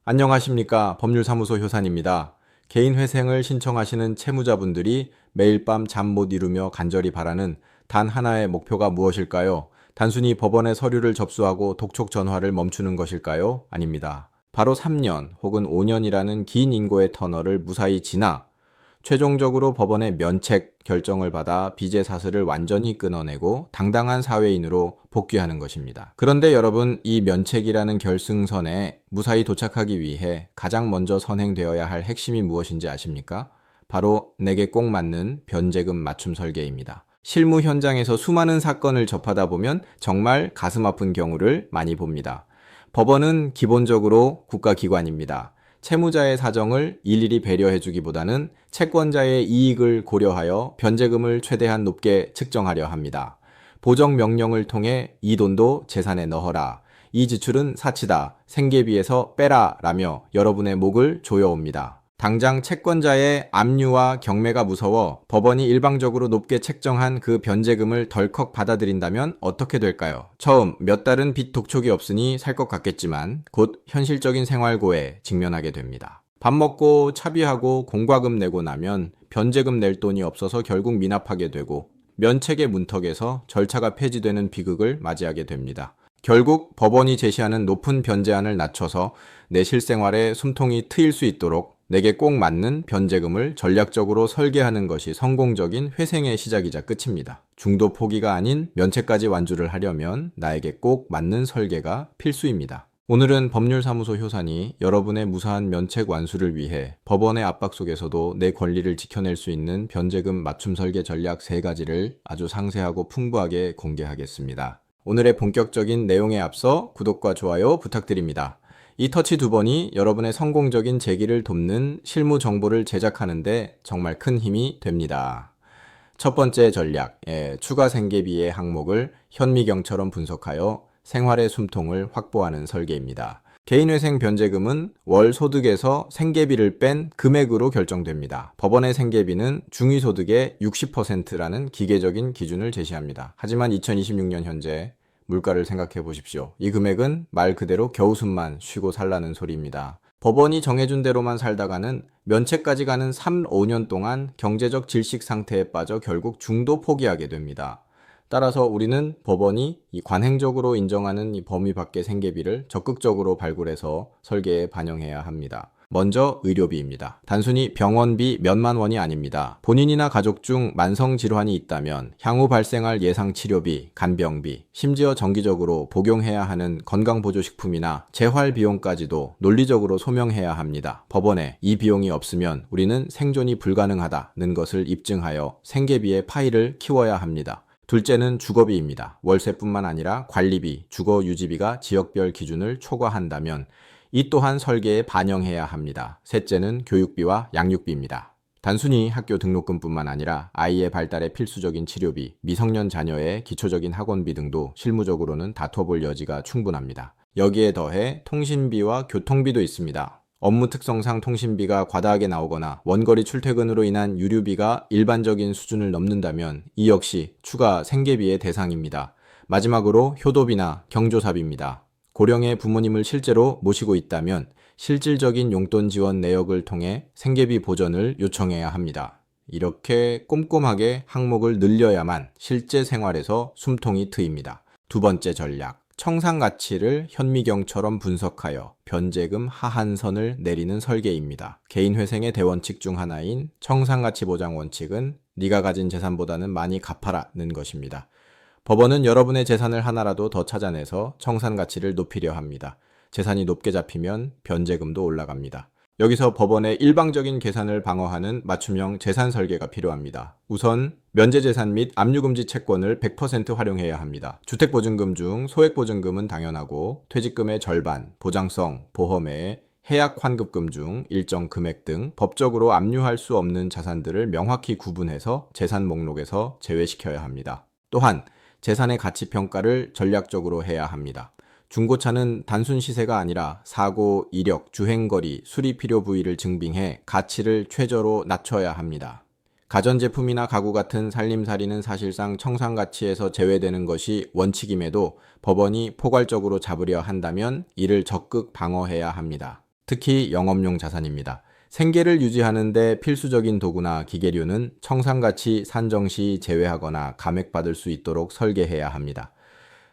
안녕하십니까. 법률사무소 효산입니다. 개인회생을 신청하시는 채무자분들이 매일 밤 잠 못 이루며 간절히 바라는 단 하나의 목표가 무엇일까요? 단순히 법원에 서류를 접수하고 독촉 전화를 멈추는 것일까요? 아닙니다. 바로 3년 혹은 5년이라는 긴 인고의 터널을 무사히 지나 최종적으로 법원의 면책 결정을 받아 빚의 사슬을 완전히 끊어내고 당당한 사회인으로 복귀하는 것입니다. 그런데 여러분, 이 면책이라는 결승선에 무사히 도착하기 위해 가장 먼저 선행되어야 할 핵심이 무엇인지 아십니까? 바로 내게 꼭 맞는 변제금 맞춤 설계입니다. 실무 현장에서 수많은 사건을 접하다 보면 정말 가슴 아픈 경우를 많이 봅니다. 법원은 기본적으로 국가기관입니다. 채무자의 사정을 일일이 배려해주기보다는 채권자의 이익을 고려하여 변제금을 최대한 높게 측정하려 합니다. 보정 명령을 통해 이 돈도 재산에 넣어라, 이 지출은 사치다, 생계비에서 빼라 라며 여러분의 목을 조여옵니다. 당장 채권자의 압류와 경매가 무서워 법원이 일방적으로 높게 책정한 그 변제금을 덜컥 받아들인다면 어떻게 될까요? 처음 몇 달은 빚 독촉이 없으니 살 것 같겠지만 곧 현실적인 생활고에 직면하게 됩니다. 밥 먹고 차비하고 공과금 내고 나면 변제금 낼 돈이 없어서 결국 미납하게 되고 면책의 문턱에서 절차가 폐지되는 비극을 맞이하게 됩니다. 결국 법원이 제시하는 높은 변제안을 낮춰서 내 실생활에 숨통이 트일 수 있도록 내게 꼭 맞는 변제금을 전략적으로 설계하는 것이 성공적인 회생의 시작이자 끝입니다. 중도 포기가 아닌 면책까지 완주를 하려면 나에게 꼭 맞는 설계가 필수입니다. 오늘은 법률사무소 효산이 여러분의 무사한 면책 완수를 위해 법원의 압박 속에서도 내 권리를 지켜낼 수 있는 변제금 맞춤 설계 전략 3가지를 아주 상세하고 풍부하게 공개하겠습니다. 오늘의 본격적인 내용에 앞서 구독과 좋아요 부탁드립니다. 이 터치 2번이 여러분의 성공적인 재기를 돕는 실무 정보를 제작하는데 정말 큰 힘이 됩니다. 첫 번째 전략, 추가 생계비의 항목을 현미경처럼 분석하여 생활의 숨통을 확보하는 설계입니다. 개인회생 변제금은 월 소득에서 생계비를 뺀 금액으로 결정됩니다. 법원의 생계비는 중위소득의 60%라는 기계적인 기준을 제시합니다. 하지만 2026년 현재 물가를 생각해 보십시오. 이 금액은 말 그대로 겨우숨만 쉬고 살라는 소리입니다. 법원이 정해준 대로만 살다가는 면책까지 가는 3, 5년 동안 경제적 질식 상태에 빠져 결국 중도 포기하게 됩니다. 따라서 우리는 법원이 이 관행적으로 인정하는 이 범위 밖의 생계비를 적극적으로 발굴해서 설계에 반영해야 합니다. 먼저 의료비입니다. 단순히 병원비 몇만 원이 아닙니다. 본인이나 가족 중 만성질환이 있다면 향후 발생할 예상치료비, 간병비, 심지어 정기적으로 복용해야 하는 건강보조식품이나 재활비용까지도 논리적으로 소명해야 합니다. 법원에 이 비용이 없으면 우리는 생존이 불가능하다는 것을 입증하여 생계비의 파이를 키워야 합니다. 둘째는 주거비입니다. 월세뿐만 아니라 관리비, 주거 유지비가 지역별 기준을 초과한다면 이 또한 설계에 반영해야 합니다. 셋째는 교육비와 양육비입니다. 단순히 학교 등록금뿐만 아니라 아이의 발달에 필수적인 치료비, 미성년 자녀의 기초적인 학원비 등도 실무적으로는 다퉈볼 여지가 충분합니다. 여기에 더해 통신비와 교통비도 있습니다. 업무 특성상 통신비가 과다하게 나오거나 원거리 출퇴근으로 인한 유류비가 일반적인 수준을 넘는다면 이 역시 추가 생계비의 대상입니다. 마지막으로 효도비나 경조사비입니다. 고령의 부모님을 실제로 모시고 있다면 실질적인 용돈 지원 내역을 통해 생계비 보전을 요청해야 합니다. 이렇게 꼼꼼하게 항목을 늘려야만 실제 생활에서 숨통이 트입니다. 두 번째 전략, 청산가치를 현미경처럼 분석하여 변제금 하한선을 내리는 설계입니다. 개인회생의 대원칙 중 하나인 청산가치 보장 원칙은 네가 가진 재산보다는 많이 갚아라는 것입니다. 법원은 여러분의 재산을 하나라도 더 찾아내서 청산가치를 높이려 합니다. 재산이 높게 잡히면 변제금도 올라갑니다. 여기서 법원의 일방적인 계산을 방어하는 맞춤형 재산 설계가 필요합니다. 우선 면제재산 및 압류금지 채권을 100% 활용해야 합니다. 주택보증금 중 소액보증금은 당연하고 퇴직금의 절반, 보장성, 보험에 해약 환급금 중 일정 금액 등 법적으로 압류할 수 없는 자산들을 명확히 구분해서 재산 목록에서 제외시켜야 합니다. 또한 재산의 가치 평가를 전략적으로 해야 합니다. 중고차는 단순 시세가 아니라 사고, 이력, 주행거리, 수리 필요 부위를 증빙해 가치를 최저로 낮춰야 합니다. 가전제품이나 가구 같은 살림살이는 사실상 청산가치에서 제외되는 것이 원칙임에도 법원이 포괄적으로 잡으려 한다면 이를 적극 방어해야 합니다. 특히 영업용 자산입니다. 생계를 유지하는 데 필수적인 도구나 기계류는 청산가치 산정 시 제외하거나 감액받을 수 있도록 설계해야 합니다.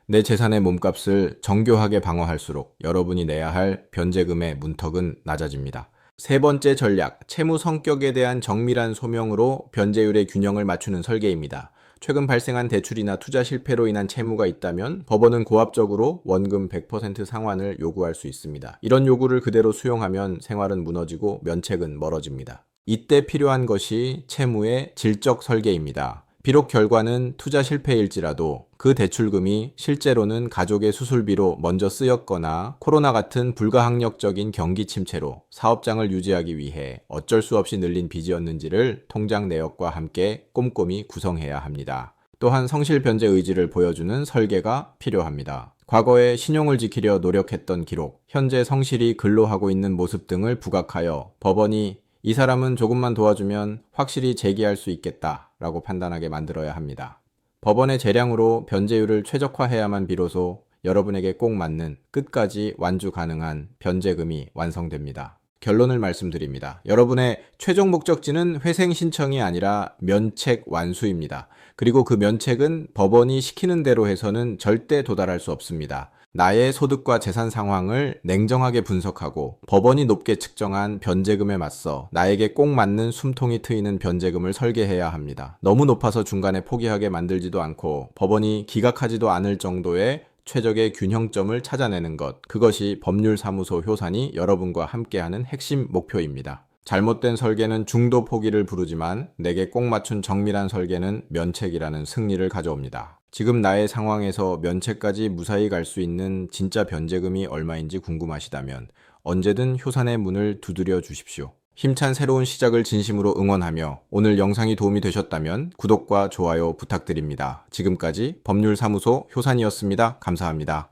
내 재산의 몸값을 정교하게 방어할수록 여러분이 내야 할 변제금의 문턱은 낮아집니다. 세 번째 전략, 채무 성격에 대한 정밀한 소명으로 변제율의 균형을 맞추는 설계입니다. 최근 발생한 대출이나 투자 실패로 인한 채무가 있다면 법원은 고압적으로 원금 100% 상환을 요구할 수 있습니다. 이런 요구를 그대로 수용하면 생활은 무너지고 면책은 멀어집니다. 이때 필요한 것이 채무의 질적 설계입니다. 비록 결과는 투자 실패일지라도 그 대출금이 실제로는 가족의 수술비로 먼저 쓰였거나 코로나 같은 불가항력적인 경기 침체로 사업장을 유지하기 위해 어쩔 수 없이 늘린 빚이었는지를 통장 내역과 함께 꼼꼼히 구성해야 합니다. 또한 성실 변제 의지를 보여주는 설계가 필요합니다. 과거에 신용을 지키려 노력했던 기록, 현재 성실히 근로하고 있는 모습 등을 부각하여 법원이 이 사람은 조금만 도와주면 확실히 재기할 수 있겠다 라고 판단하게 만들어야 합니다. 법원의 재량으로 변제율을 최적화해야만 비로소 여러분에게 꼭 맞는 끝까지 완주 가능한 변제금이 완성됩니다. 결론을 말씀드립니다. 여러분의 최종 목적지는 회생 신청이 아니라 면책 완수입니다. 그리고 그 면책은 법원이 시키는 대로 해서는 절대 도달할 수 없습니다. 나의 소득과 재산 상황을 냉정하게 분석하고 법원이 높게 측정한 변제금에 맞서 나에게 꼭 맞는 숨통이 트이는 변제금을 설계해야 합니다. 너무 높아서 중간에 포기하게 만들지도 않고 법원이 기각하지도 않을 정도의 최적의 균형점을 찾아내는 것, 그것이 법률사무소 효산이 여러분과 함께하는 핵심 목표입니다. 잘못된 설계는 중도 포기를 부르지만 내게 꼭 맞춘 정밀한 설계는 면책이라는 승리를 가져옵니다. 지금 나의 상황에서 면책까지 무사히 갈 수 있는 진짜 변제금이 얼마인지 궁금하시다면 언제든 효산의 문을 두드려 주십시오. 힘찬 새로운 시작을 진심으로 응원하며 오늘 영상이 도움이 되셨다면 구독과 좋아요 부탁드립니다. 지금까지 법률사무소 효산이었습니다. 감사합니다.